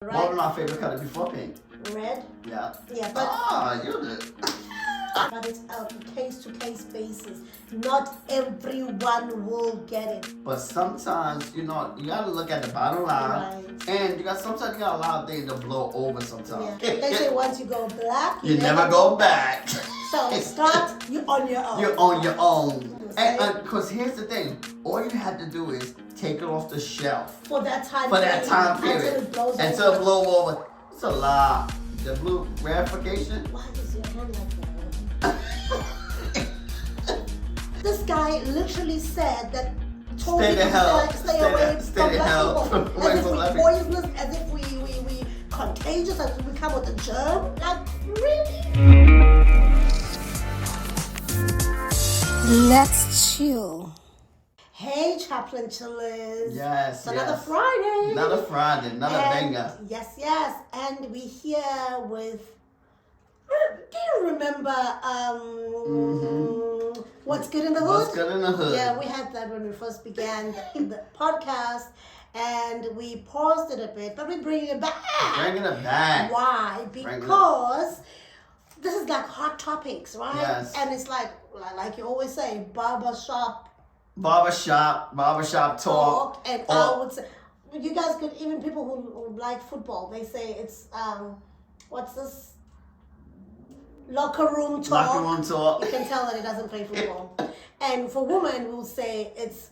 Right. What was my favorite color before pink? Red. Yeah. Yeah, but You did. but it's a case-to-case basis. Not everyone will get it. But sometimes, you gotta look at the bottom line. Right. And sometimes you gotta allow things to blow over sometimes. Yeah. They say once you go black, you never go back. So start you on your own. You're on your own. And because here's the thing, all you had to do is take it off the shelf for that time period until it blows over. It's a lot. The blue rarification. Why is your hand like that? This guy literally said that told Stay me the hell. to stay away from black people. As if we poisonous, as if we contagious, as if we come with a germ. Like, really? Let's chill. Hey, Chaplin chillers. Yes, It's another Friday. Another Friday, another banger. Yes, yes. And we here with, do you remember What's Good in the Hood? What's Good in the Hood? Yeah, we had that when we first began the podcast. And we paused it a bit, but we're bringing it back. Bringing it back. Why? Because this is like hot topics, right? Yes. And it's like you always say, barbershop talk. And I would say, you guys could, even people who like football, they say it's, what's this? Locker room talk. Locker room talk. You can tell that he doesn't play football. And for women, we'll say it's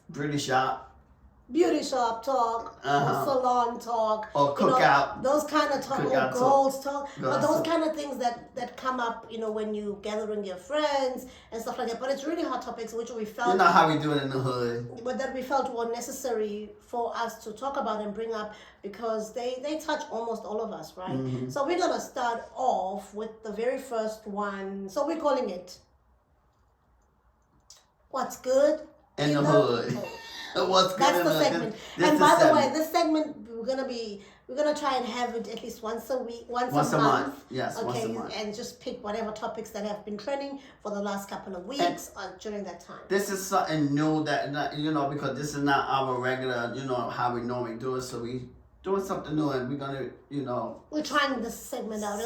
Beauty shop talk, or salon talk, or cookout. Those kind of talk, Cookout or girls talk, but those talk. kind of things that come up, when you gathering your friends and stuff like that. But it's really hot topics which we felt. You know how we do it in the hood. But that we felt were necessary for us to talk about and bring up because they touch almost all of us, right? Mm-hmm. So we're gonna start off with the very first one. So we're calling it "What's Good in the Hood." What's good That's in the segment. And by the way, this segment we're gonna try and have it at least once a week, once a month. Yes, okay, once a month. And just pick whatever topics that have been trending for the last couple of weeks during that time. This is something new that because this is not our regular, how we normally do it. So we doing something new, and we're gonna, we're trying this segment out.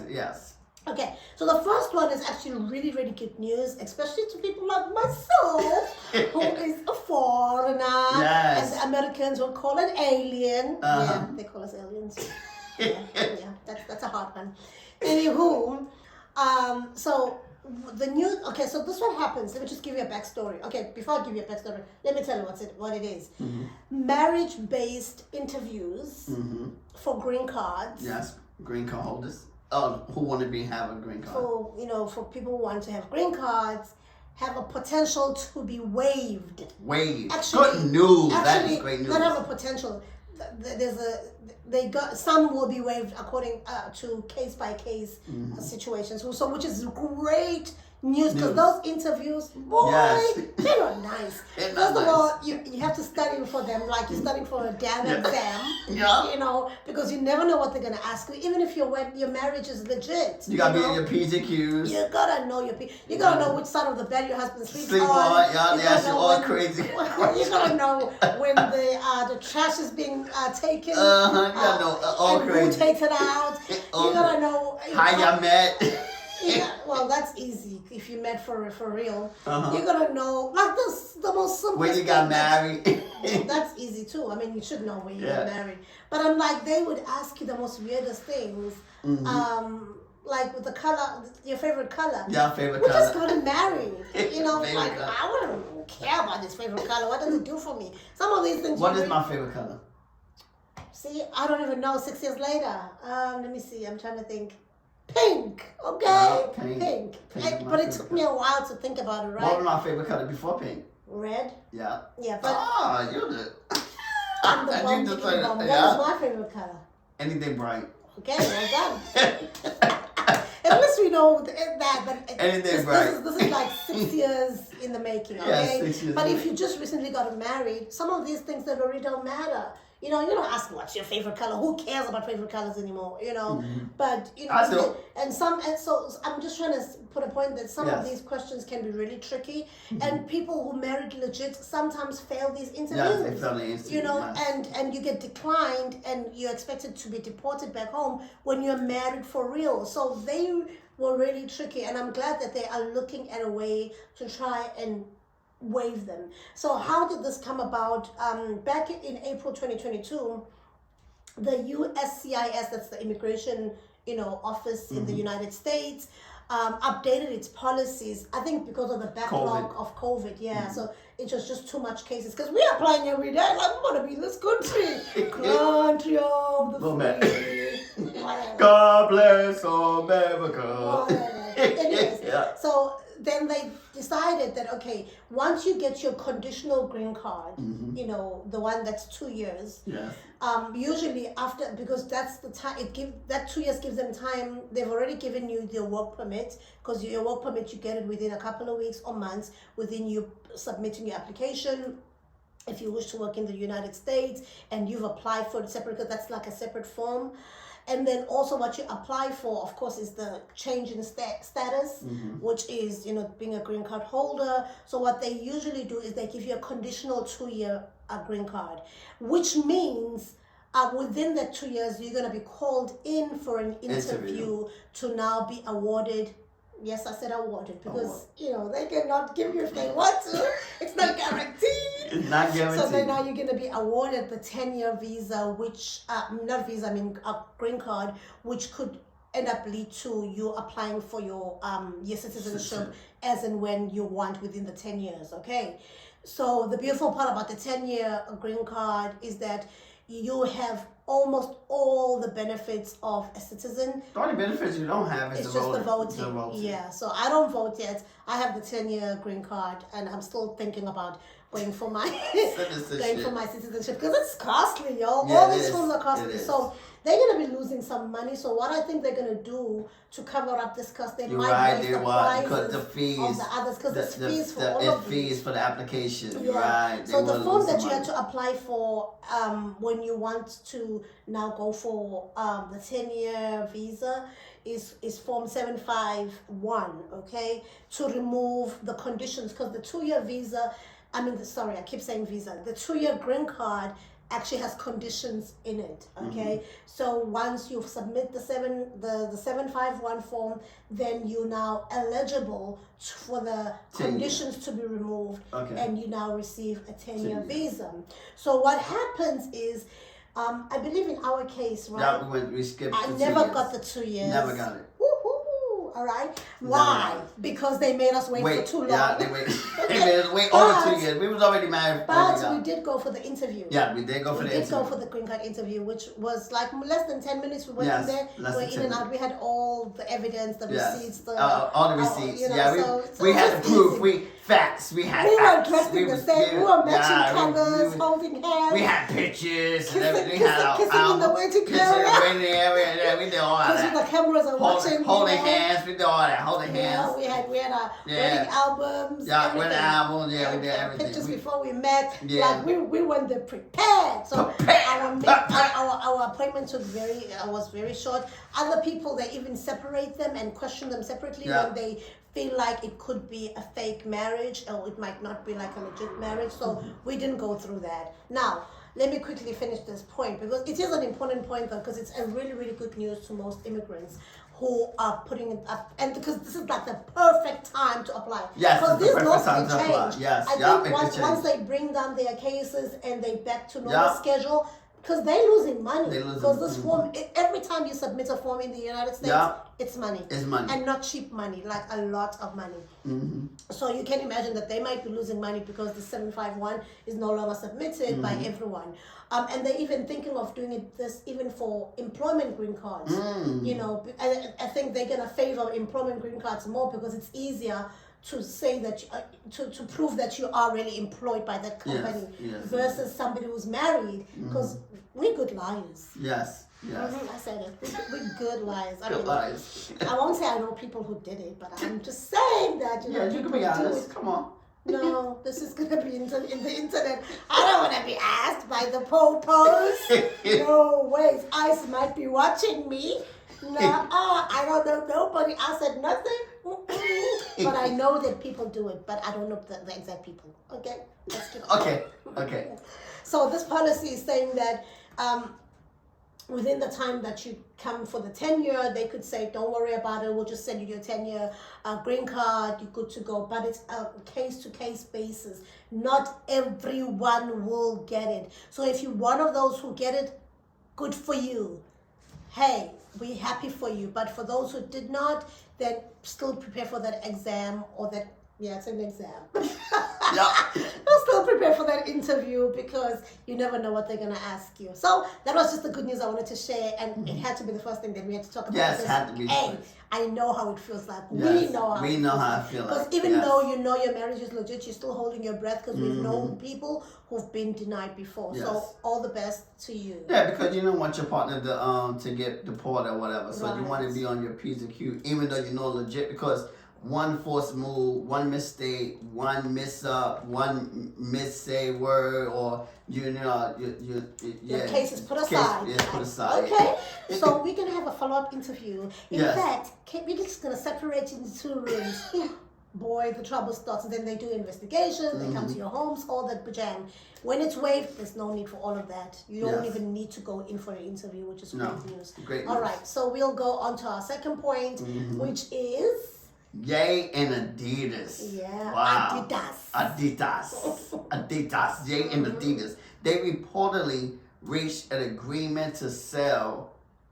Yes. Okay, so the first one is actually really, really good news, especially to people like myself, who is a foreigner, Yes. and the Americans will call an alien. Yeah, they call us aliens. yeah, that's a hard one. Anywho, so the news. Okay, so this one happens. Let me just give you a backstory. Okay, before I give you a backstory, let me tell you what it is. Mm-hmm. Marriage-based interviews for green cards. Yes, green card holders. Who want to have a green card? For people who want to have green cards, have a potential to be waived. Waived. Actually, good news. That Actually, is great news. not have a potential. Some will be waived according to case by case situations. So which is great news because those interviews, boy, they're not nice. First of all, you have to study for them like you're studying for a damn exam. Yeah. Because you never know what they're gonna ask you. Even if your marriage is legit, you gotta be in your P's and Q's. You gotta know you gotta know which side of the bed your husband sleeps on. You're all crazy. You gotta know when the trash is being taken. You gotta know all and crazy. who takes it out. You gotta know how you met. Well, that's easy if you met for real. You gotta know like the most simple. When you got married. That's easy too. I mean, you should know when you get married. But I'm like, they would ask you the most weirdest things. Like with the color, your favorite color. Your favorite we color. We just got married. Like color. I wouldn't care about this favorite color. What does it do for me? Some of these things. What is my favorite color? See, I don't even know. 6 years later. Let me see. I'm trying to think. Pink, okay? Pink. But it took me a while to think about it, right? What was my favorite color before pink? Red. Yeah. Yeah, but you did. I'm the bomb. What is my favorite color? Anything bright. Okay, well done. At least we know that. But anything bright. This is like 6 years in the making, okay? Yeah, 6 years. But if you just recently got married, some of these things that really don't matter. you don't ask what's your favorite color. Who cares about favorite colors anymore? But so I'm just trying to put a point that some of these questions can be really tricky, and people who married legit sometimes fail these interviews. Yes, they fail the interview. And you get declined, and you're expected to be deported back home when you're married for real. So they were really tricky, and I'm glad that they are looking at a way to try and waive them. So how did this come about? Back in April 2022, the USCIS, that's the immigration office in the United States, updated its policies, I think because of the backlog of COVID. So it was just too much cases, because we are applying every day, like we want to be in this country. Country of the free. God bless America. So then they decided that, okay, once you get your conditional green card, the one that's 2 years, usually after, because that's the time, that 2 years gives them time. They've already given you your work permit, because your work permit, you get it within a couple of weeks or months within you submitting your application. If you wish to work in the United States and you've applied for it separate, because that's like a separate form. And then also what you apply for, of course, is the change in status, which is, being a green card holder. So what they usually do is they give you a conditional 2-year green card, which means within that 2 years, you're going to be called in for an interview to now be awarded. Yes, I said awarded, because, they cannot give you if they want to. It's not guaranteed. It's not guaranteed. So then now you're going to be awarded the 10-year visa, which, a green card, which could end up lead to you applying for your citizenship as and when you want within the 10 years, okay? So the beautiful part about the 10-year green card is that you have almost all the benefits of a citizen. The only benefits you don't have is it's just the voting. Yeah, so I don't vote yet. I have the 10-year green card, and I'm still thinking about going for my citizenship, because it's costly, y'all. All these forms are costly. So they're going to be losing some money. So what I think they're going to do to cover up this cost, they might raise the prices the fees, of the others, because there's fees for all of these. Fees for the application, So the form that you had to apply for when you want to now go for the 10-year visa is form 751, okay, to remove the conditions, because the 2-year visa, I keep saying visa, the 2-year green card actually has conditions in it, okay? So once you submit the 751 form, then you're now eligible for the conditions to be removed, and you now receive a 10-year visa. So what happens is, I believe in our case, right? We skipped I never got the 2 years. Never got it. All right. Why? Because they made us wait for too long. Yeah, they made us wait over 2 years. We was already married. But we did go for the interview. Yeah, we did go for the interview. We did go for the green card interview, which was like less than 10 minutes. We went in there. We were in and out. We had all the evidence, the receipts, all the receipts. We had the proof. Facts. We were dressed in the same. We were matching colors, holding hands. We had pictures. Kissing in the waiting area. We did all that. Because the cameras are watching. Holding hands. We did all that. Holding hands. We had our wedding albums. Yeah, wedding albums. Yeah, we did everything. Pictures before we met. Yeah. Like we went there prepared. So our appointment was very short. Other people, they even separate them and question them separately when they feel like it could be a fake marriage, or it might not be like a legit marriage. So we didn't go through that. Now, let me quickly finish this point, because it is an important point, though, because it's a really, really good news to most immigrants who are putting it up, and because this is like the perfect time to apply. Yes, because these laws can change. Yes, I think once they bring down their cases and they back to normal schedule, because they're losing money. Because this form, every time you submit a form in the United States, it's money. It's money. And not cheap money, like a lot of money. So you can imagine that they might be losing money because the 751 is no longer submitted by everyone. And they're even thinking of doing this even for employment green cards. I think they're going to favor employment green cards more, because it's easier to say that to prove that you are really employed by that company versus somebody who's married, because we're good liars. Yes. I said it. We're good liars. Liars. I won't say I know people who did it, but I'm just saying that you can be honest. Come on. No, this is gonna be in the internet. I don't want to be asked by the po-pos. No ways. ICE might be watching me. No, I don't know nobody. I said nothing. But I know that people do it, but I don't know the exact people. Okay? Let's keep it. Okay. So this policy is saying that within the time that you come for the 10-year, they could say, don't worry about it, we'll just send you your 10-year green card, you're good to go. But it's a case-to-case basis. Not everyone will get it. So if you're one of those who get it, good for you. Hey, we're happy for you. But for those who did not, then still prepare for that exam or that, it's an exam. I'll still prepare for that interview because you never know what they're going to ask you. So that was just the good news I wanted to share, and it had to be the first thing that we had to talk about. Yes, it had to be. Hey, I know how it feels like. Yes, We know how I feel like. Because even though you know your marriage is legit, you're still holding your breath because we've known people who've been denied before. Yes. So all the best to you. Yeah, because you don't want your partner to get deported or whatever. So you Right. want to be on your P's and Q's, even though you know legit, because one forced move, one mistake, one miss up, one miss-say word, or your case is put aside. Yes, put aside. Okay, so we're gonna have a follow-up interview. In Yes. fact, we're just gonna separate into 2 rooms. Boy, the trouble starts, and then they do investigations. They come to your homes, all that jam. When it's waived, there's no need for all of that. You don't Yes. even need to go in for an interview, which is great news. Great news. All right, so we'll go on to our second point, which is Ye and Adidas. Adidas. Adidas. Ye and Adidas. They reportedly reached an agreement to sell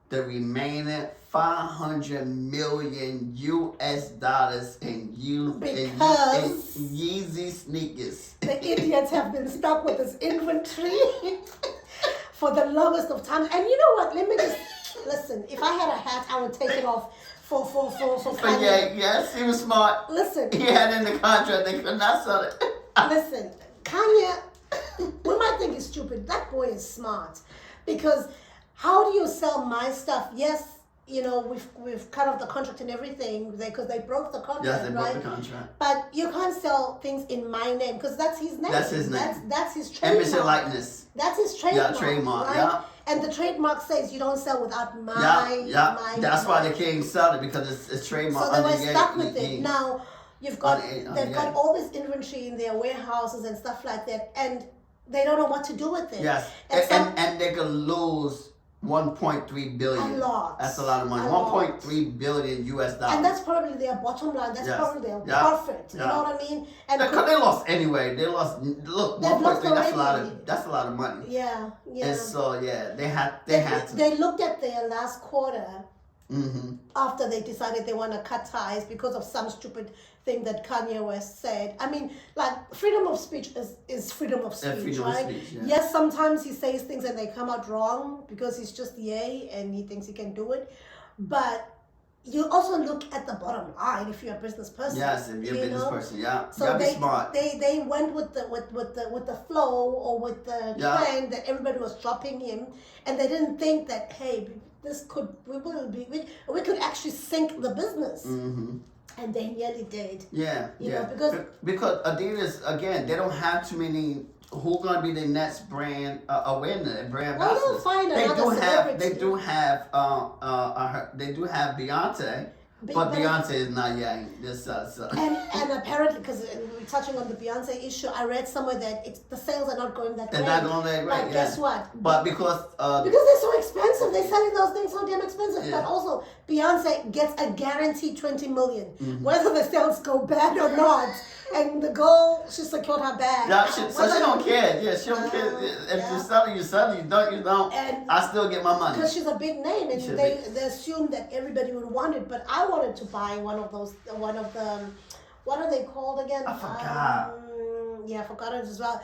the remaining $500 million US in Yeezy sneakers. The idiots have been stuck with this inventory for the longest of time. And you know what? Let me just listen. If I had a hat, I would take it off for But yes, he was smart. Listen. He had in the contract they could not sell it. Listen, Kanye, we might think he's stupid. That boy is smart. Because how do you sell my stuff? Yes, we've cut off the contract and everything because they broke the contract, Yes, they broke right? the contract. But you can't sell things in my name because that's his name. That's his name. That's his trademark. Image and likeness. That's his trademark. Yeah, trademark, right? yeah. And the trademark says you don't sell without my. That's why they can't sell it because it's trademark. So they were stuck with it. Now they've got all this inventory in their warehouses and stuff like that, and they don't know what to do with it. Yes, and they could lose 1.3 billion. A lot. That's a lot of money. 1.3 billion US dollars. And that's probably their bottom line. That's probably their profit. You know what I mean? And because they lost anyway. They lost. Look, 1.3. That's a lot of money. Yeah. And so they had to. They looked at their last quarter. After they decided they want to cut ties because of some stupid thing that Kanye West said. I mean, like, freedom of speech is freedom of speech, right? Yes, sometimes he says things and they come out wrong because he's just yay and he thinks he can do it. But you also look at the bottom line if you're a business person. Yes, if you're a business person, So you be smart. They went with the flow or with the trend that everybody was dropping him, and they didn't think that, hey, we could actually sink the business. And they nearly did. Yeah, because Adidas, again, they don't have too many. Who's gonna be the next brand awareness, brand ambassadors? Well, they'll find another celebrity. They do have Beyonce. But Beyonce is not young. And apparently, because we're touching on the Beyonce issue, I read somewhere that the sales are not going that great. They're not going that great. But guess what? But because they're so expensive, they're selling those things so damn expensive. But also, Beyonce gets a guaranteed 20 million, whether the sales go bad or not. And the girl, she secured her bag. Yeah, she don't care. Yeah, she don't care. If you're selling, you don't. And I still get my money. Because she's a big name, and they assumed that everybody would want it. But I wanted to buy one of the, what are they called again? I forgot. I forgot it as well.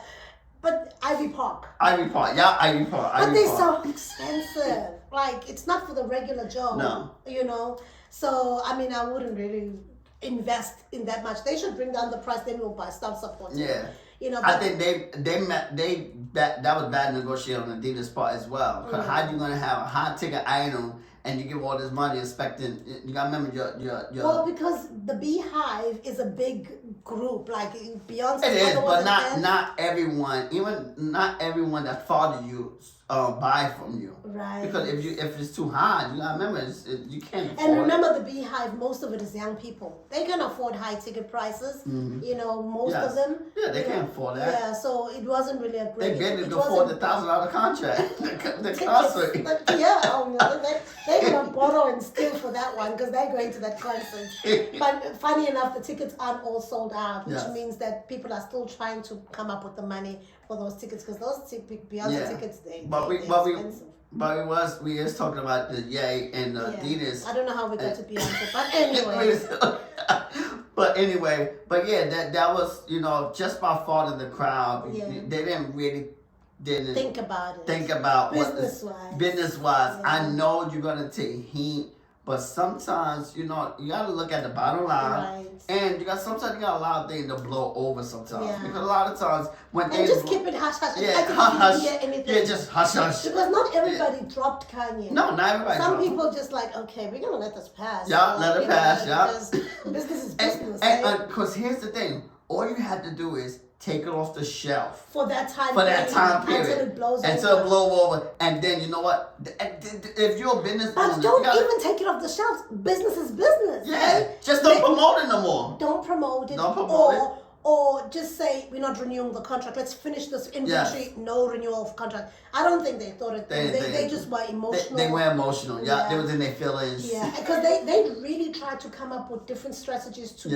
But Ivy Park. Ivy Park. But they're so expensive. Like, it's not for the regular Joe. No. So, I mean, I wouldn't really invest in that much. They should bring down the price, then we'll buy stuff support. Yeah. I think that was bad negotiation on Adidas part as well. Because how you gonna have a high ticket item and you give all this money expecting. You gotta remember your. Well, because the Beehive is a big group, like Beyonce. It is, but not everyone. Even not everyone that follow you buy from you. Right. Because if it's too high, you gotta remember you can't. And remember, the Beehive, most of it is young people. They can afford high ticket prices. Mm-hmm. You know, most of them. Yeah, they can't afford that. Yeah, so it wasn't really a great. They barely could afford the $1,000 contract. the concert. They're gonna borrow and steal for that one because they're going to that concert. But funny enough, the tickets aren't all sold out, which means that people are still trying to come up with the money for those tickets because those Beyonce tickets, we was talking about the Ye and the Adidas. I don't know how we got to Beyonce, but anyway. but that was, just by part of the crowd. Yeah. They didn't think about it. Think about business wise. Yeah. I know you're gonna take heat, but sometimes you gotta look at the bottom line, and sometimes you gotta allow things to blow over sometimes because a lot of times when and just keep it hush hush. Just hush hush. Because not everybody dropped Kanye. No, not everybody. Some people just like, okay, we're gonna let this pass. Yeah, let it pass. Yeah, because business is business. And because here's the thing, all you had to do is take it off the shelf for that time period until it blows over, and then you know what? If you're a business owner, don't even take it off the shelves. Business is business. Yeah, right? just don't promote it no more. Don't promote it. Or just say we're not renewing the contract. Let's finish this inventory. Yes. No renewal of contract. I don't think they thought it. They just were emotional. They were emotional. Yeah, they was in their feelings. Yeah, because they really tried to come up with different strategies to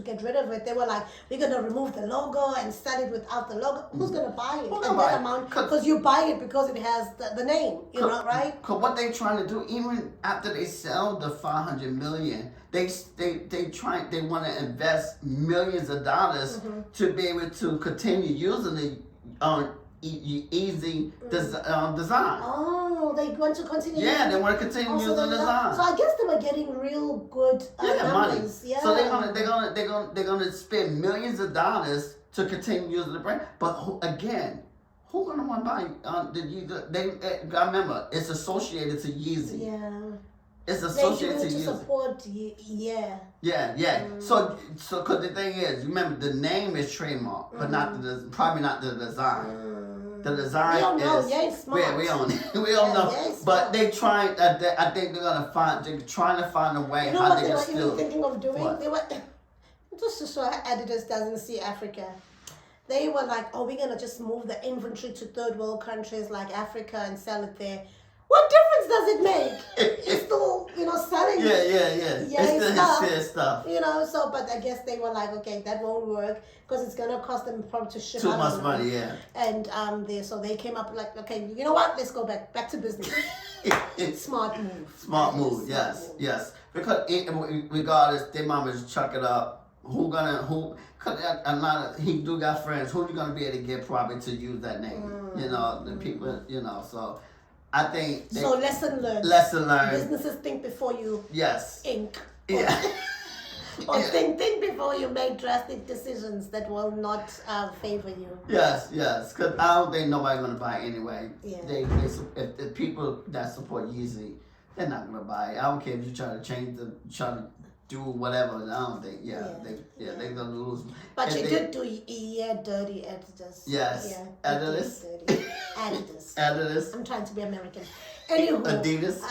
get rid of it. They were like, we're gonna remove the logo and sell it without the logo. Who's gonna buy it? And that amount because you buy it because it has the name. You know, right? Because what they trying to do, even after they sell the $500 million. They want to invest millions of dollars to be able to continue using the Yeezy design. Oh, they want to continue. Yeah, they want to continue using the design. So I guess they were getting real good numbers. Money. Yeah. So they're gonna spend millions of dollars to continue using the brand. But who's gonna want to buy the Yeezy? I remember it's associated to Yeezy. Yeah. It's associated to support, yeah. So, because the thing is, remember, the name is trademark, but probably not the design. The design we don't know. Yay, smart. Yeah, we don't know. But they trying. I think they're trying to find a way how they can still. What they were even thinking of doing? They were just to show Adidas doesn't see Africa. They were like, oh, we're gonna just move the inventory to third world countries like Africa and sell it there. What difference does it make? It's still, selling. Yeah. It's still stuff. So, but I guess they were like, okay, that won't work because it's gonna cost them probably to ship too much money. Yeah. And they came up like, okay, you know what? Let's go back to business. Smart move. Yes. Because regardless, their mama just chuck it up. He do got friends. Who you gonna be able to get probably to use that name? The people. So. I think lesson learned. Businesses think before you ink. Yeah. Or think before you make drastic decisions that will not favor you. Yes. Because I don't think nobody's gonna buy it anyway. Yeah. If the people that support Yeezy, they're not gonna buy it. I don't care if you try to do whatever. I don't think. They're gonna lose. But you did do dirty Adidas. Yes. Yeah. Adidas. Adidas. I'm trying to be American. Anywho, Adidas.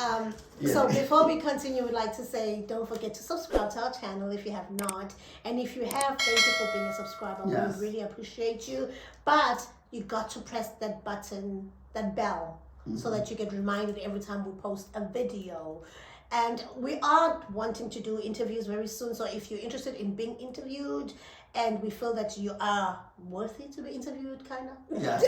So before we continue, we'd like to say don't forget to subscribe to our channel if you have not. And if you have, thank you for being a subscriber. Yes. We really appreciate you. But you got to press that button, that bell, so that you get reminded every time we post a video. And we are wanting to do interviews very soon. So if you're interested in being interviewed and we feel that you are worthy to be interviewed, kind of. Yes.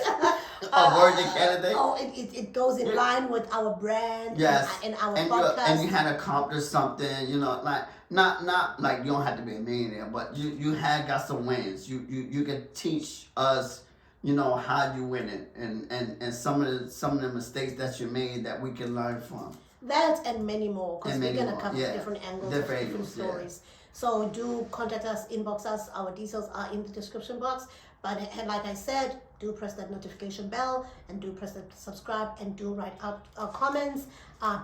A worthy candidate. Oh, it goes in line with our brand and our podcast. And you had accomplished something, not like you don't have to be a millionaire, but you had got some wins. You can teach us, how you win it and some of the mistakes that you made that we can learn from. That and many more, because we're going to cover different angles, different stories. So do contact us, inbox us. Our details are in the description box. But like I said, do press that notification bell, and do press that subscribe, and do write out comments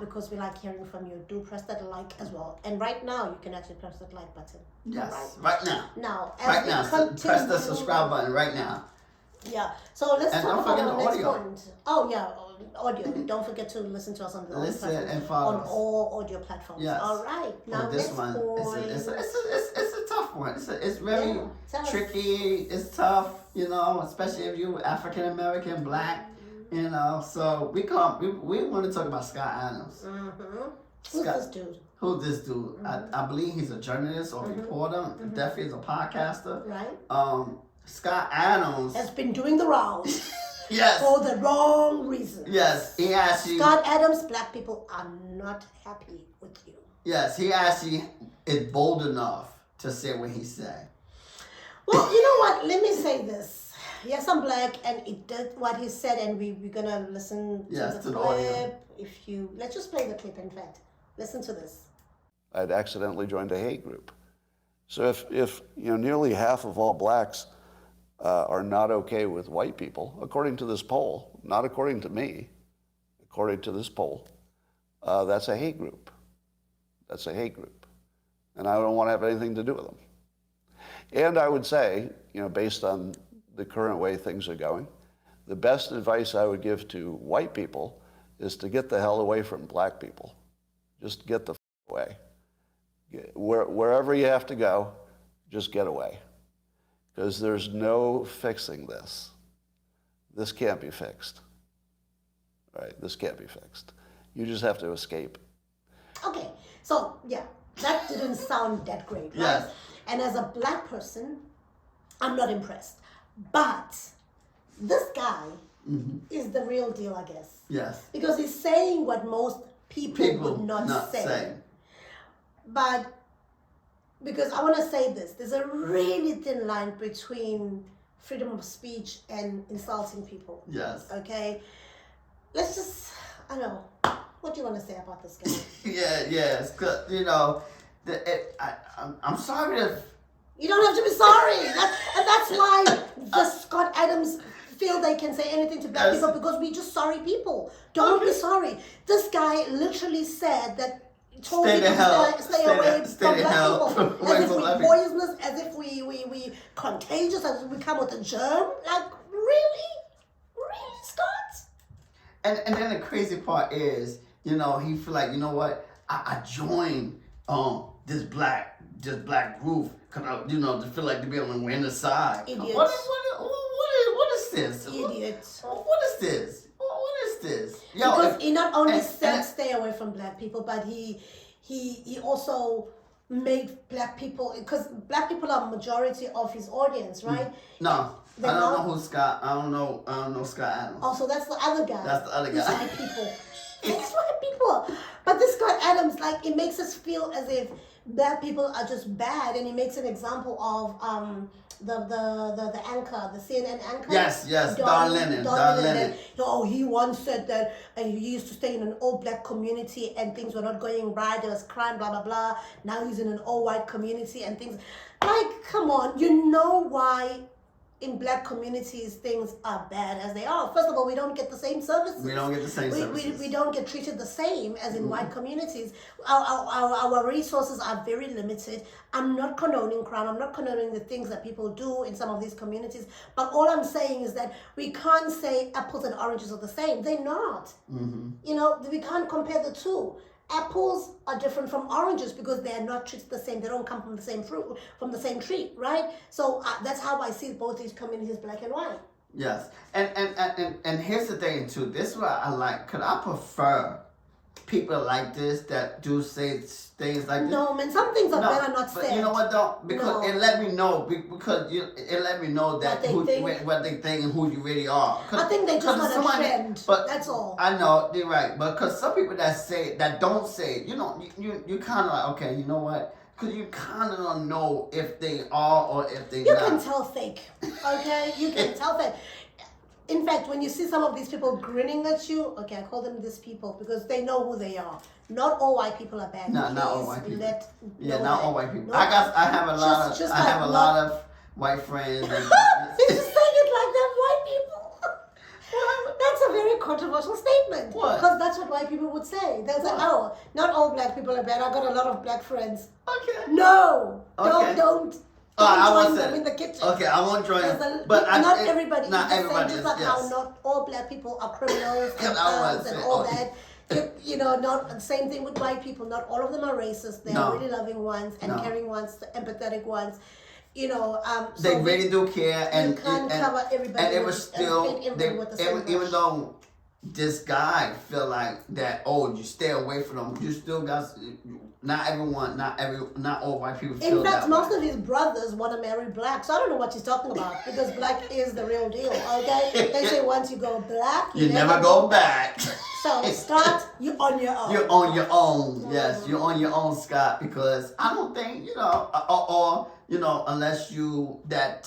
because we like hearing from you. Do press that like as well. And right now, you can actually press that like button. Yes, right now. Now, Right now, press the subscribe button right now. Yeah. So let's talk about our next audio. point. Oh yeah, audio. Don't forget to listen to us on the on all audio platforms. Yes. All right. Now this next one, point. it's a tough one. It's very tricky. It's tough, you know, especially if you African American, Black, you know. So we want to talk about Scott Adams. Who's this dude? Who's this dude? I believe he's a journalist or reporter. Definitely is a podcaster. Right. Scott Adams has been doing the rounds. Yes. For the wrong reasons. Yes, he actually. Scott Adams, Black people are not happy with you. Yes, he actually is bold enough to say what he said. Well, you know what? Let me say this. Yes, I'm Black, and it did what he said, and we're gonna listen to the clip. Let's just play the clip. In fact, listen to this. I'd accidentally joined a hate group. So if you know, nearly half of all Blacks are not okay with white people, according to this poll, not according to me, according to this poll, that's a hate group. That's a hate group. And I don't want to have anything to do with them. And I would say, you know, based on the current way things are going, the best advice I would give to white people is to get the hell away from Black people. Just get the away. Wherever you have to go, just get away. Because there's no fixing this. This can't be fixed. Right? This can't be fixed. You just have to escape. Okay, so yeah, that didn't sound that great, right? Yes. And as a Black person, I'm not impressed. But this guy is the real deal, I guess. Yes. Because he's saying what most people would not say. But because I want to say this, there's a really thin line between freedom of speech and insulting people. Yes. Okay? Let's just, I don't know. What do you want to say about this guy? Yes. Cause, you know, I'm sorry if... You don't have to be sorry. That's why the Scott Adams feel they can say anything to Black people, because we're just sorry people. Don't be sorry. This guy literally said that told me to stay away from Black people. As if we poisonous, as if we contagious, as if we come with a germ. Like, really? Really, Scott? And then the crazy part is, you know, he feel like, you know what, I joined this black group because, you know, to feel like to be on the side. Idiot. What is this? Idiot. What is this? What is this? Yo, because he not only said stay away from Black people, but he also made Black people, because Black people are majority of his audience, right? No, I don't know who Scott. I don't know Scott Adams. Oh, so that's the other guy. That's the other guy. These white people. These white people. But this Scott Adams, like, it makes us feel as if Black people are just bad, and he makes an example of the anchor, the CNN anchor. Yes, Don Lennon. Oh, he once said that he used to stay in an all-Black community and things were not going right. There was crime, blah, blah, blah. Now he's in an all-white community and things. Like, come on. You know why in Black communities things are bad as they are? First of all, we don't get the same services. We don't get the same services. We don't get treated the same as in white communities. Our resources are very limited. I'm not condoning crime. I'm not condoning the things that people do in some of these communities. But all I'm saying is that we can't say apples and oranges are the same. They're not. You know, we can't compare the two. Apples are different from oranges because they are not treated the same. They don't come from the same fruit, from the same tree, right? So that's how I see both these communities, Black and white. Yes, and here's the thing too. This is what I like. Could I prefer people like this that do say things like this? No, man. Some things are better not said. But you know what though? Because it let me know. Because it let me know that what they think and who you really are. I think they just want a trend. But that's all. I know you're right. But because some people that don't say it, you know, you kind of like, okay, you know what? Because you kind of don't know if they are or if they not. You can tell fake, okay? You can tell fake. In fact, when you see some of these people grinning at you, okay, I call them these people because they know who they are. Not all white people are bad. No, not all white people. Not all white people. No, I have a lot of white friends. You just saying it like that, white people. controversial statement. What? Because that's what white people would say. They'll say, "Oh, not all black people are bad. I got a lot of black friends." Okay. No, Okay. don't I join won't them say in the kitchen. Okay, I won't join There's them. a- But not everybody. Not everybody Just is. like how Yes. not all black people are criminals and I was thugs and saying, all okay. that. You know, not same thing with white people. Not all of them are racist. They're No. really loving ones and No. caring ones, empathetic ones. You know, They so really do care, and can't cover everybody and it with- was and still paint everybody with the same even brush. though this guy feel like that. Oh, you stay away from them. You still got. Not all white people feel In fact, that most way. of his brothers want to marry black, so I don't know what he's talking about because black is the real deal. Okay, they say once you go black, You never go back. So Scott, you on your own. You're on your own. Yes, you're on your own, Scott. Because I don't think or unless you that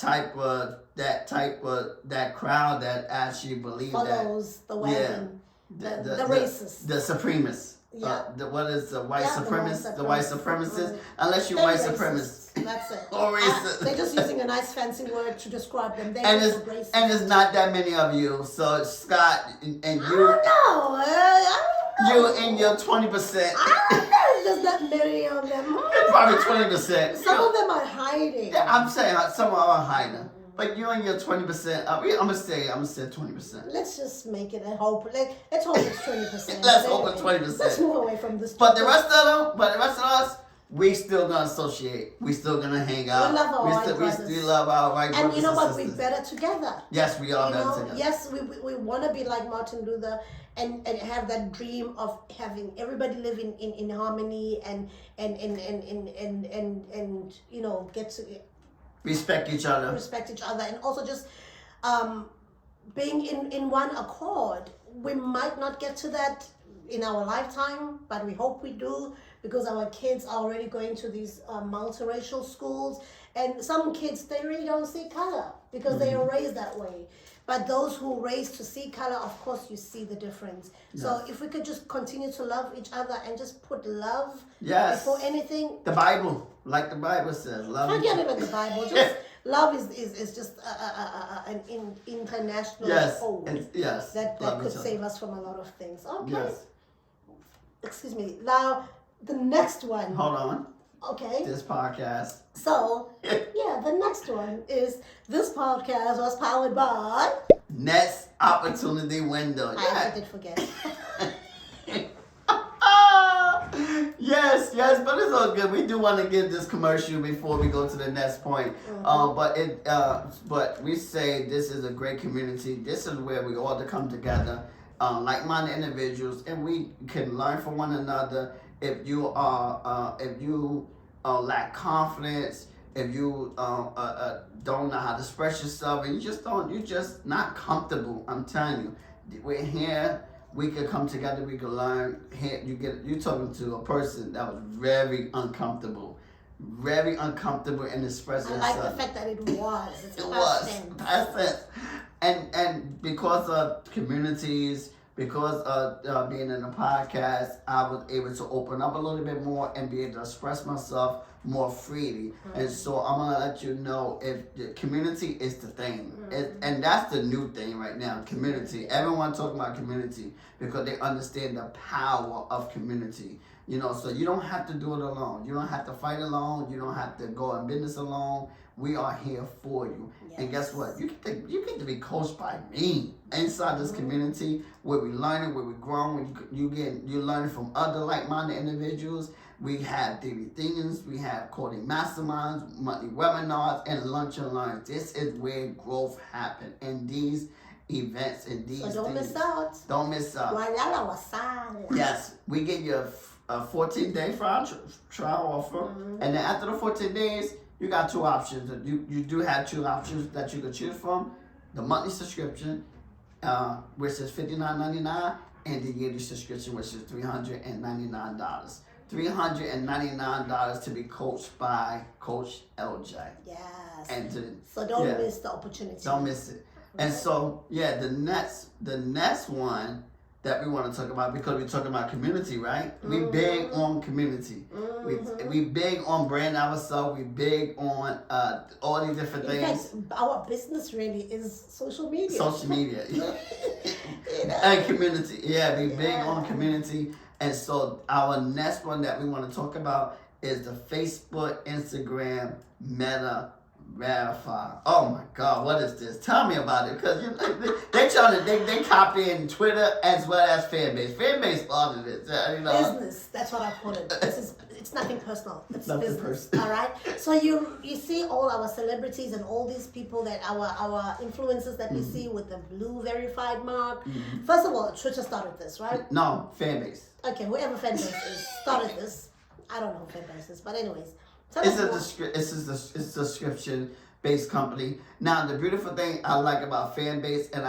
crowd that actually believe follows the wagon, the racists, the supremacists. Yeah. What is the white Yeah, supremacists? The white supremacists. Right. Unless you're They're white racist. supremacists. That's it. Or racist. They're just using a nice fancy word to describe them. They're And just it's racist. and it's not that many of you. So Scott and I you, don't know. I don't you know. and your 20%. I don't know. There's not many of them. Probably 20%. Some of them are hiding. Yeah, I'm saying some are hiding. But you and your 20%. I'm gonna say 20%. Let's just make it a hope. Let's hope it's 20%. Let's hope it's 20%. Let's move away from this. But the rest of us, we still gonna associate. We still gonna hang out. We love our white we brothers. still love our white brothers. And you know what? We're sisters. better together. Yes, we are You better know, together. yes, we want to be like Martin Luther and have that dream of having everybody live in harmony and you know get to Respect each other. respect each other and also just being in one accord. We might not get to that in our lifetime, but we hope we do because our kids are already going to these multiracial schools, and some kids they really don't see color because they are raised that way. But those who are raised to see color, of course, you see the difference. So if we could just continue to love each other and just put love before anything. The Bible, like the Bible says, love each Forget other. even the Bible. Just love is just an international code Yes. that love could each other. save us from a lot of things. Okay. Yes. Excuse me. Now the next one. Hold on. Okay. This podcast. So yeah, the next one is this podcast was powered by. Next opportunity window. I did forget. Yes, but it's all good. We do want to give this commercial before we go to the next point. But we say this is a great community. This is where we all to come together, like-minded individuals, and we can learn from one another. If you lack confidence, if you don't know how to express yourself, and you're just not comfortable. I'm telling you, we're here. We could come together. We could learn. Here, you're talking to a person that was very uncomfortable in expressing I like himself. the fact that it was. It's It past was tense. past tense. And because of communities, because of being in a podcast, I was able to open up a little bit more and be able to express myself more freely. And so I'm gonna let you know if the community is the thing, and that's the new thing right now. Community. Everyone talking about community because they understand the power of community. You know, so you don't have to do it alone. You don't have to fight alone. You don't have to go in business alone. We are here for you. Yes. And guess what? You get to be coached by me inside this community where we learning, where we growing. You're learning from other like-minded individuals. We have daily things. We have quarterly masterminds, monthly webinars, and lunch and learn. This is where growth happens in these events and these So don't things. miss out. Don't miss out. Guayala wasada. Yes, we give you a 14-day trial offer, and then after the 14 days, you got two options. You do have two options that you could choose from: the monthly subscription, which is $59.99, and the yearly subscription, which is $399. $399 to be coached by Coach LJ. Yes. And So don't miss the opportunity. don't miss it. And so the next one that we want to talk about because we're talking about community, right? We big on community. We big on brand ourselves. We big on all these different In things. fact, our business really is social media. Social media. You know? And community. Yeah, we big on community. And so our next one that we want to talk about is the Facebook, Instagram, Meta, Verify. Oh my God, what is this? Tell me about it, because they trying to they copying Twitter as well as Fanbase. Fanbase started it, Business. That's what I call it. It's nothing personal. It's Nothing business. personal. All right. So you see all our celebrities and all these people that our influencers that we see with the blue verified mark. First of all, Twitter started this, right? No, Fanbase. Okay, whoever Fanbase is started this. I don't know who Fanbase is, but anyways. It's a subscription-based company. Now, the beautiful thing I like about Fanbase, and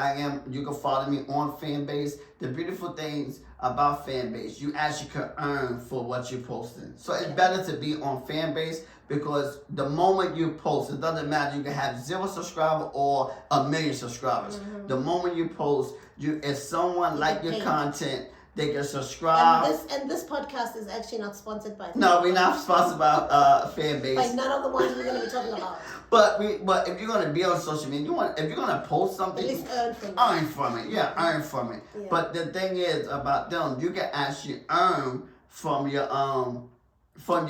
you can follow me on Fanbase. The beautiful things about Fanbase, you actually can earn for what you're posting. So it's better to be on Fanbase because the moment you post, it doesn't matter. You can have 0 subscribers or 1 million subscribers. The moment you post, if someone like your content, they can subscribe. And this podcast is actually not sponsored by. No, we're not sponsored by Fanbase. By none of the ones we're going to be talking about. But if you're gonna be on social media, if you're gonna post something, at least earn from it. Earn from it, yeah, earn from it. Yeah. But the thing is about them, you can actually earn from your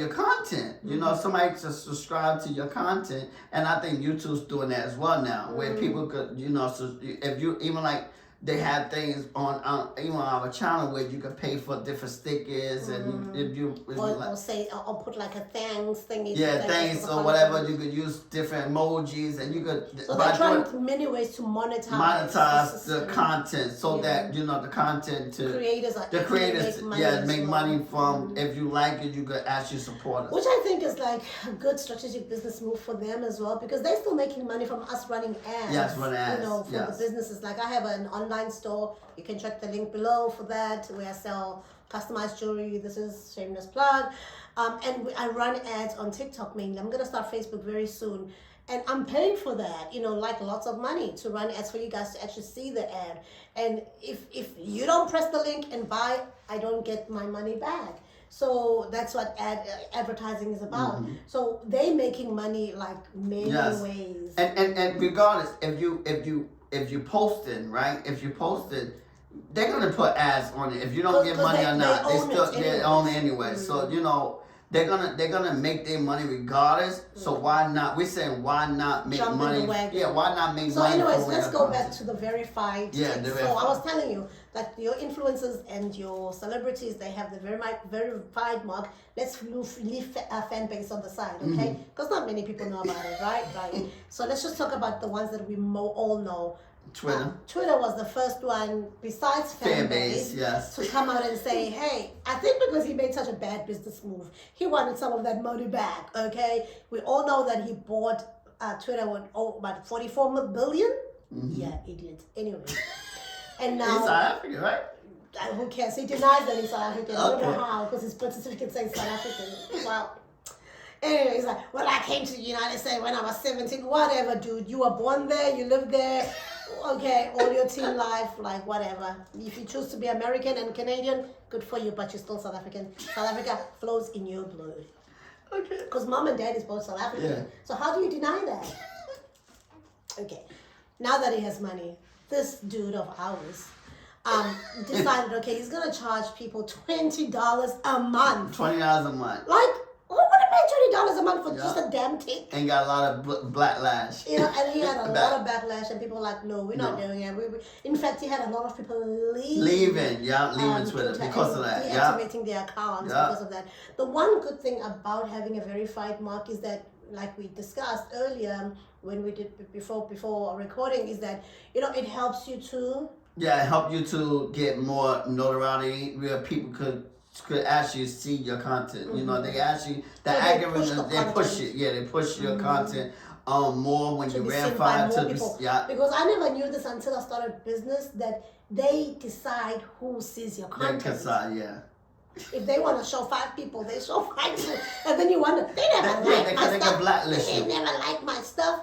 content. You know, somebody to subscribe to your content, and I think YouTube's doing that as well now, where people could, so if you even like. They have things on even on our channel where you can pay for different stickers and or put like a thanks thingy. Yeah, thanks or whatever. You could use different emojis and you could. So they're trying many ways to monetize the content so that the content to creators make money from. If you like it, you could actually support us. Which I think is like a good strategic business move for them as well because they're still making money from us running ads. Yes, running ads. For the businesses. Like I have an online store. You can check the link below for that where I sell customized jewelry. This is shameless plug. And I run ads on TikTok mainly. I'm going to start Facebook very soon. And I'm paying for that, like lots of money to run ads for you guys to actually see the ad. And if you don't press the link and buy, I don't get my money back. So that's what advertising is about. So they making money like many ways. And regardless, if you post it, right? If you post it, they're gonna put ads on it. If you don't get money or not, they own it anyway. So they're gonna make their money regardless. So why not? We're saying why not make money? Yeah, why not make money? So anyways, let's go back to the verified. Yeah, so I was telling you that your influencers and your celebrities, they have the verified mark. Let's leave Fanbase on the side, okay? Because not many people know about it, right? Right. So let's just talk about the ones that we all know. Twitter. Twitter was the first one, besides Fanbase, yes, to come out and say, hey, I think because he made such a bad business move, he wanted some of that money back, okay? We all know that he bought Twitter with about 44 billion. Yeah, idiot. Anyway. And now... He's South African, right? Who cares? He denies that he's South African. I don't know how, because his birth certificate says South African. Well... Anyway, he's like, well, I came to the United States when I was 17. Whatever, dude. You were born there. You lived there. Okay, all your teen life, like whatever. If you choose to be American and Canadian, good for you, but you're still South African. South Africa flows in your blood. Okay. Because mom and dad is both South African. Yeah. So how do you deny that? Okay. Now that he has money, this dude of ours decided, okay, he's going to charge people $20 a month. $20 a month. Like, who would have paid $20 a month for just a damn tick? And got a lot of backlash. And he had a lot of backlash, and people were like, no, we're not doing it. In fact, he had a lot of people leaving Twitter because of that. Deactivating their accounts because of that. The one good thing about having a verified mark is that, like we discussed earlier when we did before recording, is that, it helps you to... Yeah, it helped you to get more notoriety where people could actually see your content. They actually algorithm they push it. Yeah, they push your content more when you verify people. Because I never knew this until I started business that they decide who sees your content. They decide, yeah. If they want to show 5 people, they show 5 people, and then you wonder they never like my stuff. They never like my stuff.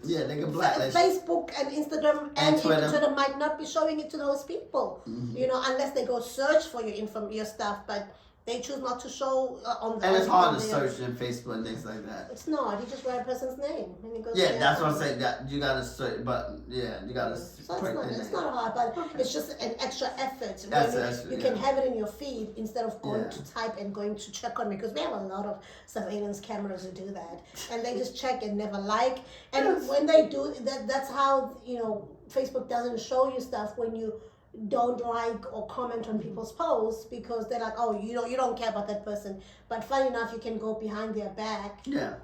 Yeah, they can blacklist. Facebook and Instagram and even Twitter. Twitter might not be showing it to those people, you know, unless they go search for your stuff, but they choose not to show on the. And it's hard to their- search in Facebook and things like that. It's not. You just write a person's name and it goes. Yeah, there. that's what I'm saying. That you gotta search, but yeah, you gotta So put it's the name. not hard, but it's just an extra effort. That's When extra, you can yeah. have it in your feed instead of going Yeah. to type and going to check on me, because we have a lot of surveillance cameras who do that, and they just check and never like. And when they do that, that's how, you know, Facebook doesn't show you stuff when you don't like or comment on people's posts, because they're like, oh, you don't care about that person. But funny enough, you can go behind their back Yeah.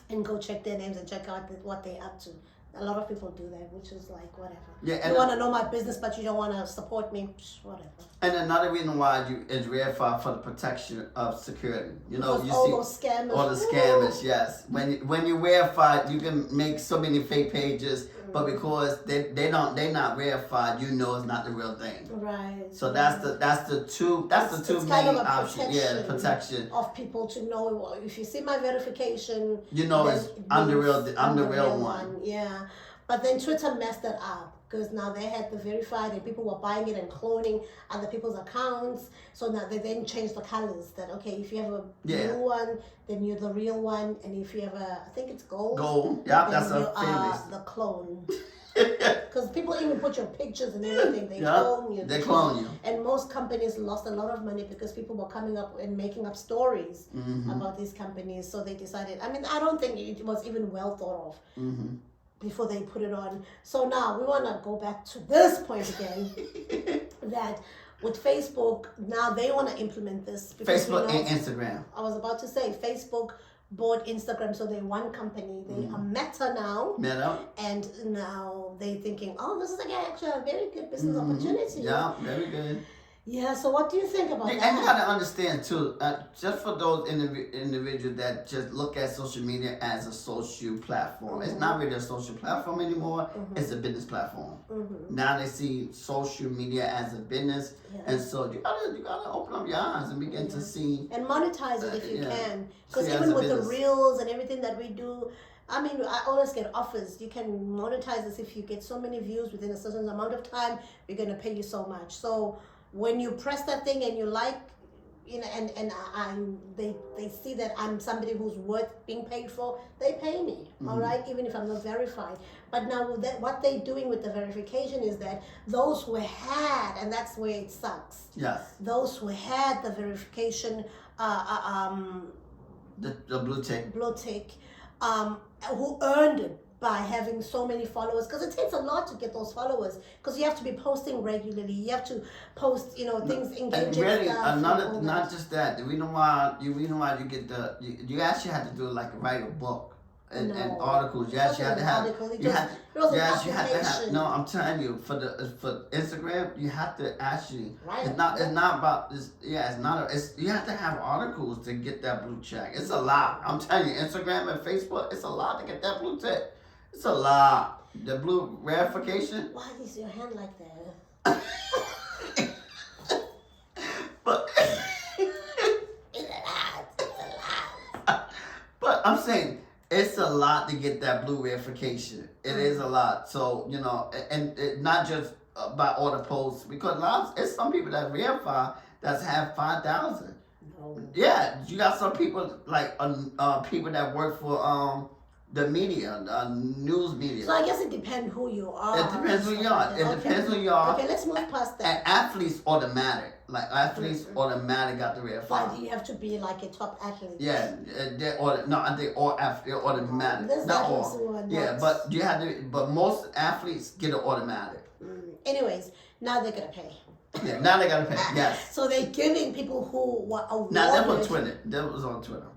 and go check their names and check out what they're up to. A lot of people do that, which is like, whatever. Yeah, and you want to know my business, but you don't want to support me, whatever. And another reason why is verified for the protection of security. You know, Because you all see those scammers. all the scammers. Yes, when you verified, you can make so many fake pages, but because they not verified, you know it's not the real thing. Right. So that's the two It's main kind of a options. Yeah, protection. of people to know. Well, if you see my verification, You know then it's it I'm the means real I'm the real one. Yeah, but then Twitter messed it up, because now they had the verified and people were buying it and cloning other people's accounts. So now they then changed the colors. That okay, if you have a Yeah. blue one, then you're the real one, and if you have I think it's gold. Gold. Yeah, then that's you a are famous. the clone. Because people even put your pictures and everything. They Yeah, clone you. they clone you. And most companies lost a lot of money because people were coming up and making up stories Mm-hmm. about these companies. So they decided, I mean, I don't think it was even well thought of Mm-hmm. before they put it on. So now we want to go back to this point again, that with Facebook, now they want to implement this. Because we Facebook know- and Instagram. I was about to say, Facebook bought Instagram, so they're one company. They are Meta now. Meta. And now they're thinking, oh, this is actually a very good business opportunity. Yeah, very good. Yeah, so what do you think about And that? you gotta understand too, just for those individuals that just look at social media as a social platform, it's not really a social platform anymore. It's a business platform. Now they see social media as a business, and so you gotta open up your eyes and begin to see. And monetize it if you Yeah. can. Because See, as even a with the business. reels and everything that we do, I mean, I always get offers. You can monetize this if you get so many views within a certain amount of time, we're going to pay you so much. So when you press that thing and you like, you know, and they see that I'm somebody who's worth being paid for, they pay me, all right, even if I'm not verified. But now what they're doing with the verification is that those who had, and that's where it sucks, Yes, those who had the verification, the blue tick. blue tick, who earned it by having so many followers, because it takes a lot to get those followers, because you have to be posting regularly, you have to post, you know, things, And engaging really, stuff. and another all not that. just that. The reason why you get you actually have to do like write a book. And No. articles, you It's actually not have to an have. article, it You just- have, it was an yes, you have to have. application. No, I'm telling you, for Instagram, you have to actually. Right. It's not about this. Yeah, it's not. It's you have to have articles to get that blue check. It's a lot. I'm telling you, Instagram and Facebook, it's a lot to get that blue tick. It's a lot. The blue verification. Why is your hand like that? But It's a lot. It's a lot. but I'm saying it's a lot to get that blue verification. It is a lot. So you know, and not just by all the posts, because it's some people that verify that's have 5,000. No. Yeah, you got some people like people that work for the media, news media. So I guess it depends who you are. It depends who you are. It depends who you are. Okay, let's move past that. And athletes automatic. Like athletes automatic got the verify. But you have to be like a top athlete. Yeah, they're I think all athletes automatic. There's Not athletes all. who are Yeah, not. but you have to. But most athletes get it automatic. Anyways, now they're gonna pay. Yeah, now they gotta pay. Yes. So they're giving people who were awarded Now that was Twitter. That was on Twitter.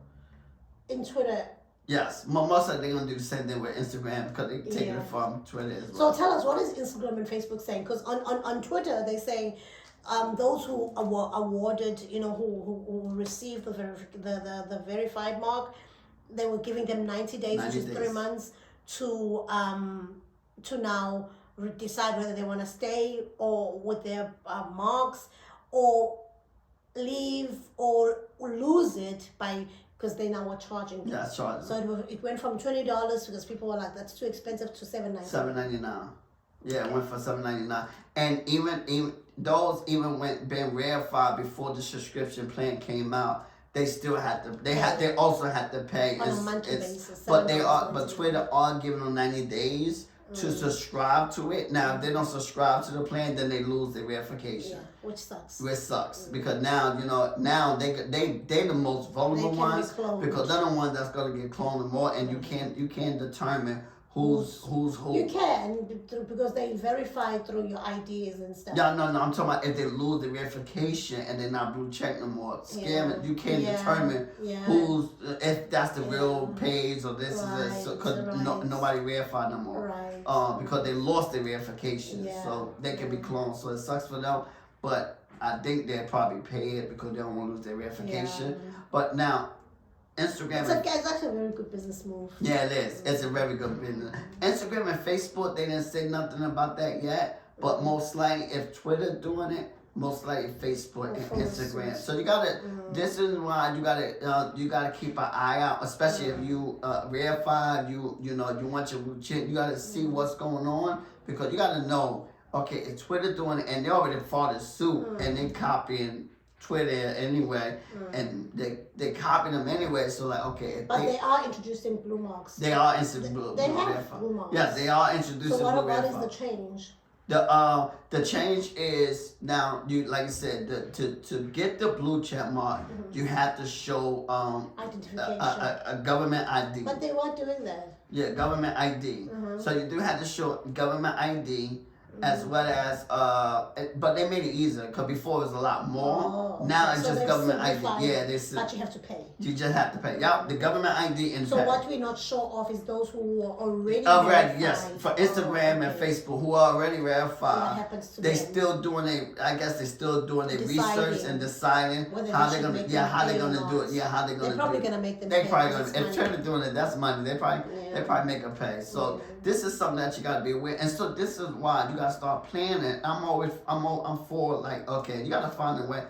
in Twitter. Yes, most likely they're gonna do the same thing with Instagram because they take Yeah. it from Twitter as So well. tell us, what is Instagram and Facebook saying? Because on Twitter they're saying those who were awarded, you know, who received the verified mark, they were giving them 90 days, 90 which is days. 3 months, to now decide whether they want to stay or with their marks, or leave or lose it by because they now were charging them. Yeah, charging. So it went from $20 because people were like, that's too expensive, to $7.99. $7.99. Yeah, it went for $7.99, and even those been verified before the subscription plan came out. They still had to. They also had to pay on a monthly basis. But Twitter are giving them 90 days to subscribe to it. Now, if they don't subscribe to the plan, then they lose their verification. Yeah, which sucks. Which sucks because now they the most vulnerable ones because they're the ones that's gonna get cloned more, and you can't determine who's who. You can because they verify through your IDs and stuff. No. I'm talking about if they lose the verification and they're not blue check no more. Scamming, you can't determine who's if that's the real page or this is it because nobody verified no more. Right. Because they lost their verification, so they can be cloned. So it sucks for them, but I think they'll probably pay it because they don't want to lose their verification. Yeah. But now, Instagram. It's actually a very good business move. Yeah, it is. It's a very good business. Instagram and Facebook, they didn't say nothing about that yet. But most likely, if Twitter doing it, most likely Facebook and Instagram. So you gotta. This is why you gotta keep an eye out, especially if you verify. You want your legit. You gotta see what's going on because you gotta know. Okay, if Twitter doing it, and they already filed a suit, and they copying Twitter anyway, and they copy them anyway. So like, okay, but they are introducing blue marks. They are introducing blue. They have blue marks. Yeah, they are introducing blue. So what is the change? The change is now you like I said to get the blue check mark, you have to show identification, a government ID. But they weren't doing that. Yeah, government ID. So you do have to show government ID. As well as, but they made it easier because before it was a lot more. Now it's just government ID. Yeah, but you have to pay. You just have to pay. Yeah, the government ID and. So what we not show off is those who are already. Already, yes, for Instagram and Facebook who are already verified. What happens to they them? still doing I guess they still doing their research and deciding how they're gonna. Yeah, how they're gonna do it. Yeah, how they're gonna. They're probably gonna make them. They probably gonna. If Turner doing it, that's money. They probably make a pay. So this is something that you gotta be aware. And so this is why you gotta start planning. I'm for like, okay, you gotta find a way,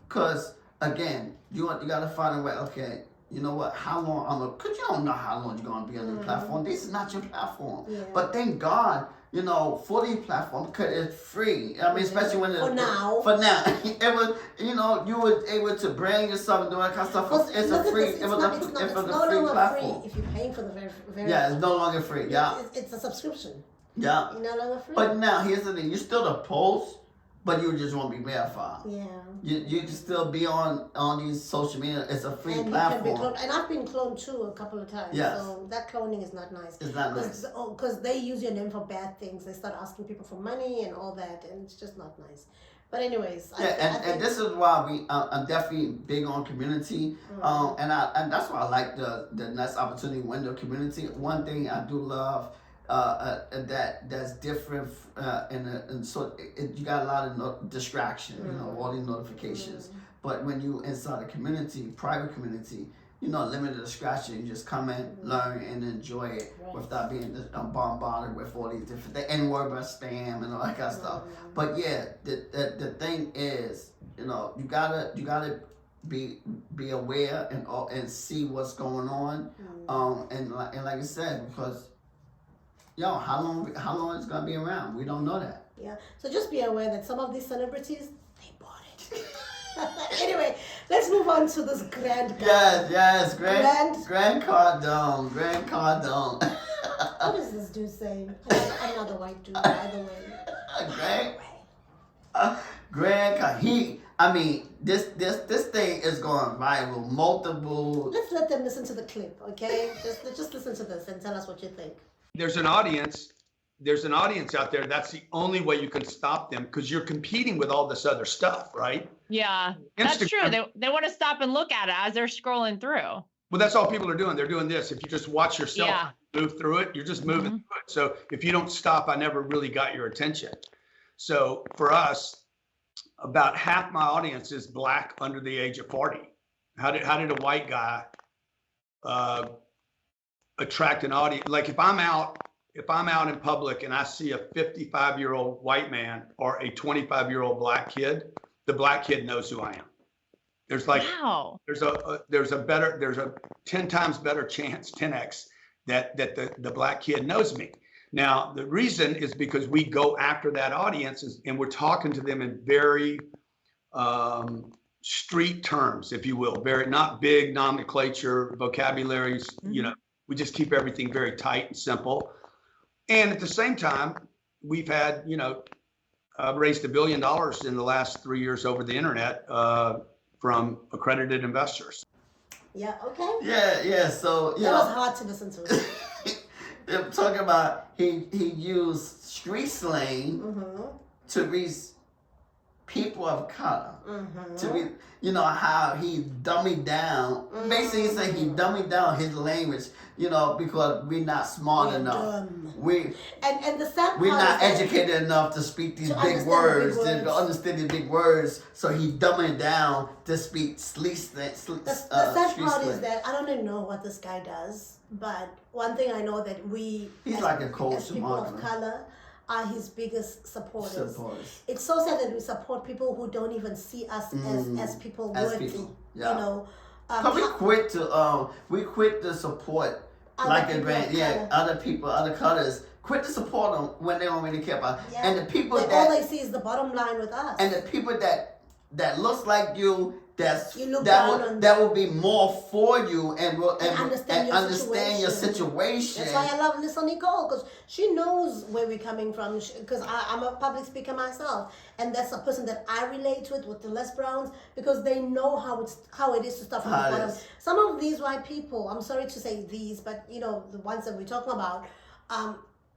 cause again, you gotta find a way. Okay, you know what? How long cause you don't know how long you're gonna be on the platform. This is not your platform. Yeah. But thank God, for the platform because it's free. I mean, especially when for now, it was, you were able to brand yourself and do that kind of stuff. It's a free. It was a free platform. Free if you're paying for the very. Yeah, it's no longer free. Yeah, it's a subscription. Yeah. You're no longer free. But now here's the thing: you still the post, but you just won't be verified. Yeah. You can still be on these social media. It's a free platform. You can be cloned. And I've been cloned too a couple of times. Yes. So that cloning is not nice. It's not nice. Because they use your name for bad things. They start asking people for money and all that, and it's just not nice. But anyways, and this is why I'm definitely big on community, and that's why I like the next opportunity window community. One thing I do love. That's different, and so you got a lot of distraction, all these notifications. But when you inside a community, private community, limited distraction. You just come in, learn, and enjoy it without being bombarded with all these different things and worry about spam and all that kind of stuff. But yeah, the thing is, you gotta be aware and see what's going on, and like I said, because. How long it's gonna be around? We don't know that. Yeah. So just be aware that some of these celebrities, they bought it. Anyway, let's move on to this Grant guy. Yes, Grant Cardone. What does this dude say? Another white dude, by the way. Grant, this thing is going viral. Multiple. Let's let them listen to the clip, okay? Just listen to this and tell us what you think. There's an audience out there. That's the only way you can stop them because you're competing with all this other stuff, right? Yeah, that's true. They want to stop and look at it as they're scrolling through. Well, that's all people are doing. They're doing this. If you just watch yourself move through it, you're just moving through it. So if you don't stop, I never really got your attention. So for us, about half my audience is Black under the age of 40. How did a white guy attract an audience? Like if I'm out in public and I see a 55-year-old white man or a 25-year-old Black kid, the Black kid knows who I am. There's like, Wow. there's a 10 times better chance, 10x, that the black kid knows me. Now, the reason is because we go after that audience and we're talking to them in very street terms, if you will, very not big nomenclature, vocabularies, you know, we just keep everything very tight and simple. And at the same time, we've had, you know, raised $1 billion in the last 3 years over the internet from accredited investors. Yeah, okay. Yeah. So, you That know, was hard to listen to. they're talking about he used street slang to reach people of color. To be, you know, how he dummied down. Basically, he's saying he dummied down his language, you know, because we're not smart enough. And the sad part We're not is that educated enough to speak these to big understand words, the big to words. understand these big words. So he dumbing down to speak street slang. the sad part is that I don't even know what this guy does, but one thing I know that He's as, like a coach as people of color are his biggest supporters. It's so sad that we support people who don't even see us as people worthy. Yeah. You know, But we quit to support Other like a people Grant, of color. other people, other colors. Quit to support them when they don't really care about. Yeah. And the people all that they see is the bottom line with us. and the people that looks like you, You look down on that will be more for you and understand your situation. That's why I love Lisa Nicole, because she knows where we're coming from. Because I'm a public speaker myself, and that's a person that I relate with the Les Browns, because they know how it is to start from the How it bottom. is. Some of these white people, I'm sorry to say these, but you know the ones that we're talking about,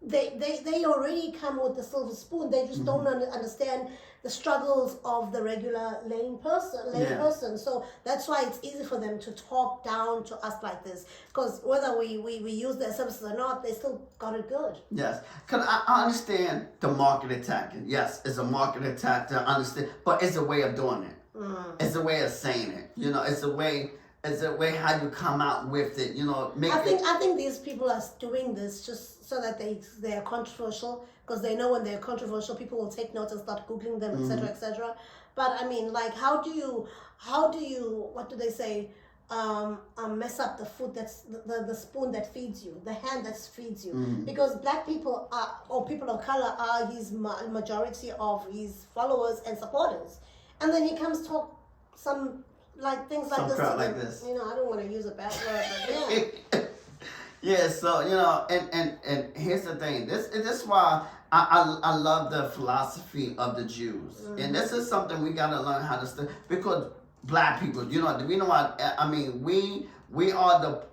they already come with the silver spoon. They just don't understand the struggles of the regular lay person. So that's why it's easy for them to talk down to us like this. Because whether we use their services or not, they still got it good. Yes, because I understand the market attacking. Yes, it's a market attack to understand, but it's a way of doing it. It's a way of saying it. You know, it's a way how you come out with it. You know, I think these people are doing this just so that they are controversial, because they know when they're controversial, people will take notes and start googling them, etc., etc. But I mean, like, how do you what do they say? Mess up the food that's the spoon that feeds you, the hand that feeds you, because black people or people of color are his majority of his followers and supporters, and then he comes talk some like things like Some this. crap like this. You know, I don't want to use a bad word, but yeah. Yeah, so you know, and here's the thing. This is why I love the philosophy of the Jews, and this is something we gotta learn how to study, because black people, you know, we know what I mean. We are the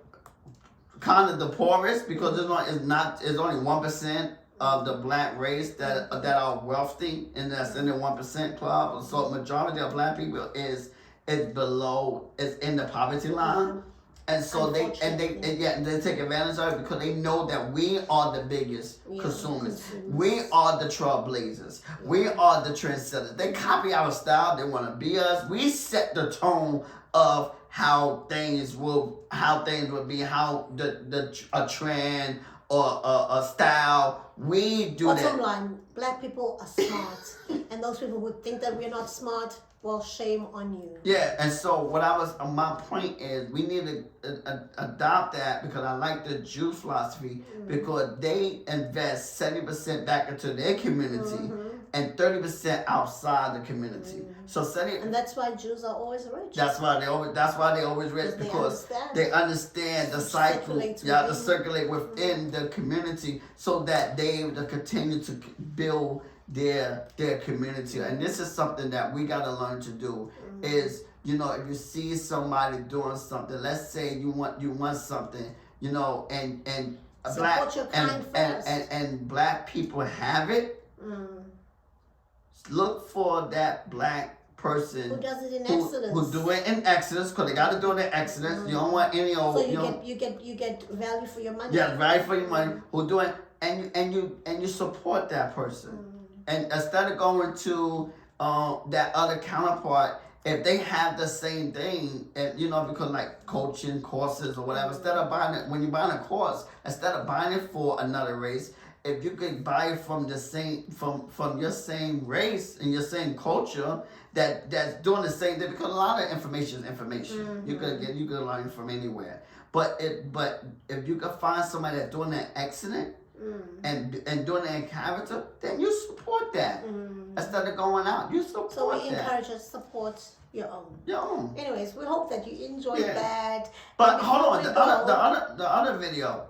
kind of the poorest, because it's only 1% of the black race that are wealthy, and that's in the 1% club. So majority of black people is below, is in the poverty line. And so they take advantage of it, because they know that we are the biggest consumers. We are the trailblazers. We are the trendsetters. They copy our style. They want to be us. We set the tone of how things will be, how a trend or a style. We do that. Bottom line, black people are smart, and those people who think that we're not smart, well, shame on you. Yeah, and so my point is, we need to adopt that, because I like the Jew philosophy, because they invest 70% back into their community and 30% outside the community. So and that's why Jews are always rich. That's why they always rich, because they understand the cycle. To circulate within the community, so that they continue to build their community. And this is something that we got to learn to do. Is, you know, if you see somebody doing something, let's say you want something, you know, and black and black people have it. Look for that black person who does it in Exodus. Who do it in Exodus, because they got to do it in Exodus. You don't want any old. So you get value for your money. Yeah, value for your money. Who do it, and you support that person. And instead of going to that other counterpart, if they have the same thing, and you know, because like coaching courses or whatever, instead of buying it, when you're buying a course, instead of buying it for another race, if you could buy it from the same from your same race and your same culture, that's doing the same thing, because a lot of information is information. Mm-hmm. You could learn from anywhere. But if you can find somebody that's doing that excellent and doing that in character, then you support that instead of going out. You support that. So we encourage you to support your own. Your own. Anyways, we hope that you enjoyed that. But hold on, the other video,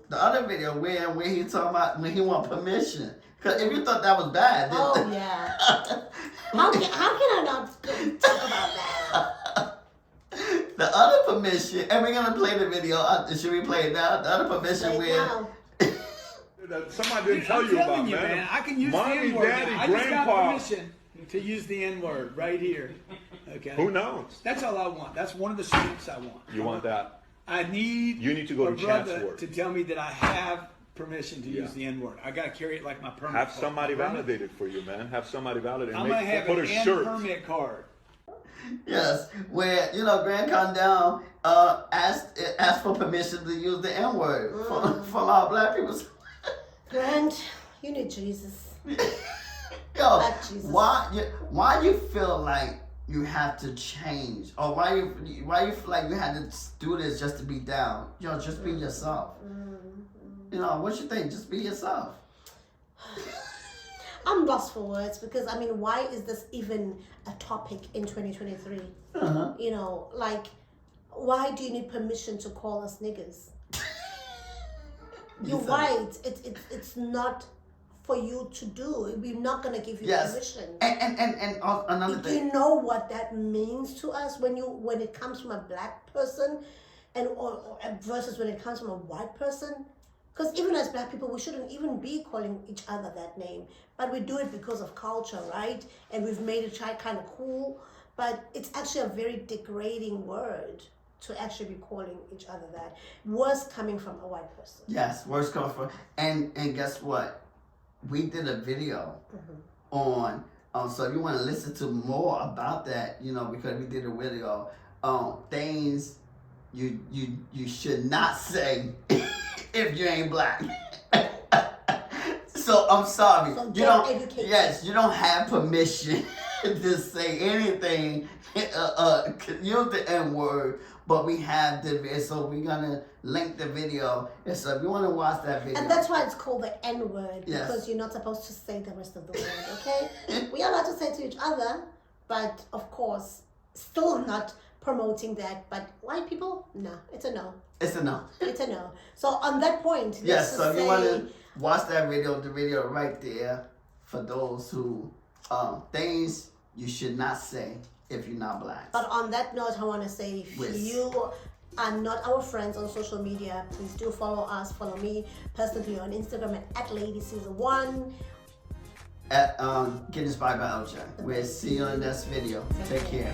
the other video where he talking about when he want permission. Because if you thought that was bad, then Oh yeah. How can I not talk about that? the other permission, and we're gonna play the video. Should we play it now? The other permission Right where. now. That somebody didn't tell you about, man. I can use Mommy, the N-word. Daddy, I just got Grandpa. permission to use the N-word right here. Okay. Who knows? That's all I want. That's one of the strengths I want. You want that? You need to go a to brother Chatsworth. to tell me that I have permission to use the N-word. I got to carry it like my permit. Have card. somebody validate it for you, man. Have somebody validate it. I'm gonna have Put an a N shirt. permit card. Yes, where Grant Cardone asked for permission to use the N-word from our black people. Grant, you need Jesus. Yo, Jesus. why you feel like you have to change, or why you feel like you had to do this just to be down? Just be yourself. What you think? Just be yourself. I'm lost for words because why is this even a topic in 2023? Why do you need permission to call us niggers? You're right. It's not for you to do. We're not gonna give you permission. And another Do thing. you know what that means to us when it comes from a black person, or versus when it comes from a white person? Because even as black people, we shouldn't even be calling each other that name, but we do it because of culture, right? And we've made it kind of cool, but it's actually a very degrading word to actually be calling each other that. Worse coming from a white person. Yes, words come from. And guess what? We did a video on. So if you want to listen to more about that, because we did a video on things you should not say if you ain't black. So I'm sorry. So You don't have permission to say anything. Use the N-word. But we have the video, so we're gonna link the video. And so if you want to watch that video, And that's why it's called the N-word, Yes. because you're not supposed to say the rest of the word, okay? We are allowed to say to each other, but of course, still not promoting that. But white people, no, it's a no. it's a no. It's a no. So on that point, Yes, let's so just if you want say, to watch that video, the video right there for those who things you should not say if you're not black. but on that note, I want to say, if Yes. you are not our friends on social media, please do follow us. Follow me personally on Instagram at Lady Siza 1. At Get Inspired by LJ. We'll see you in this video. Take care.